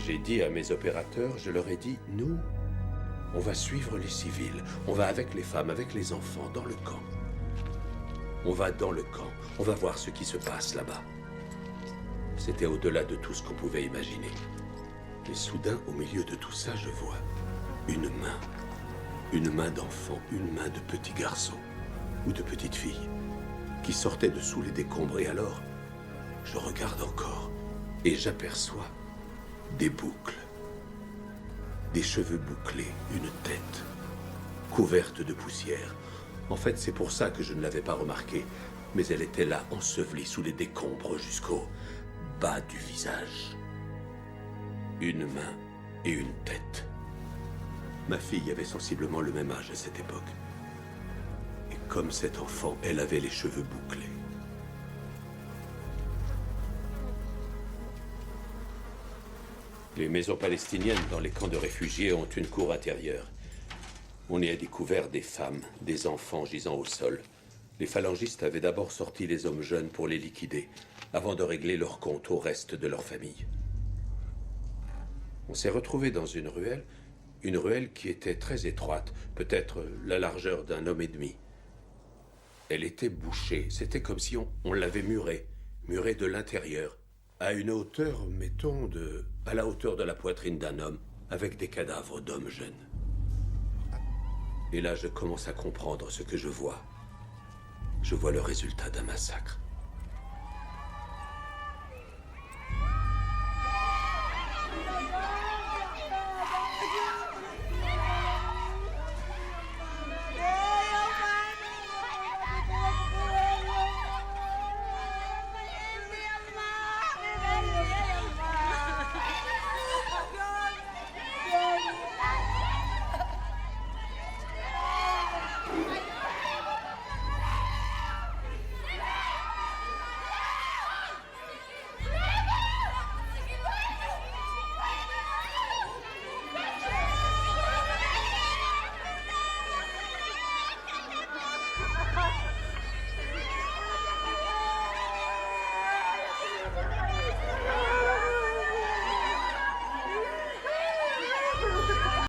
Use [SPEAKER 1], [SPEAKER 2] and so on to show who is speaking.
[SPEAKER 1] J'ai dit à mes opérateurs, je leur ai dit, nous, on va suivre les civils. On va avec les femmes, avec les enfants, dans le camp. On va dans le camp. On va voir ce qui se passe là-bas. C'était au-delà de tout ce qu'on pouvait imaginer. Et soudain, au milieu de tout ça, je vois une main. Une main d'enfant, une main de petit garçon ou de petite fille qui sortait de sous les décombres. Et alors, je regarde encore et j'aperçois des boucles. Des cheveux bouclés, une tête couverte de poussière. En fait, c'est pour ça que je ne l'avais pas remarqué. Mais elle était là, ensevelie sous les décombres jusqu'au bas du visage. Une main et une tête. Ma fille avait sensiblement le même âge à cette époque. Et comme cet enfant, elle avait les cheveux bouclés. Les maisons palestiniennes dans les camps de réfugiés ont une cour intérieure. On y a découvert des femmes, des enfants gisant au sol. Les phalangistes avaient d'abord sorti les hommes jeunes pour les liquider, avant de régler leur compte au reste de leur famille. On s'est retrouvé dans une ruelle qui était très étroite, peut-être la largeur d'un homme et demi. Elle était bouchée, c'était comme si on l'avait murée de l'intérieur, à une hauteur, mettons, à la hauteur de la poitrine d'un homme, avec des cadavres d'hommes jeunes. Et là, je commence à comprendre ce que je vois. Je vois le résultat d'un massacre.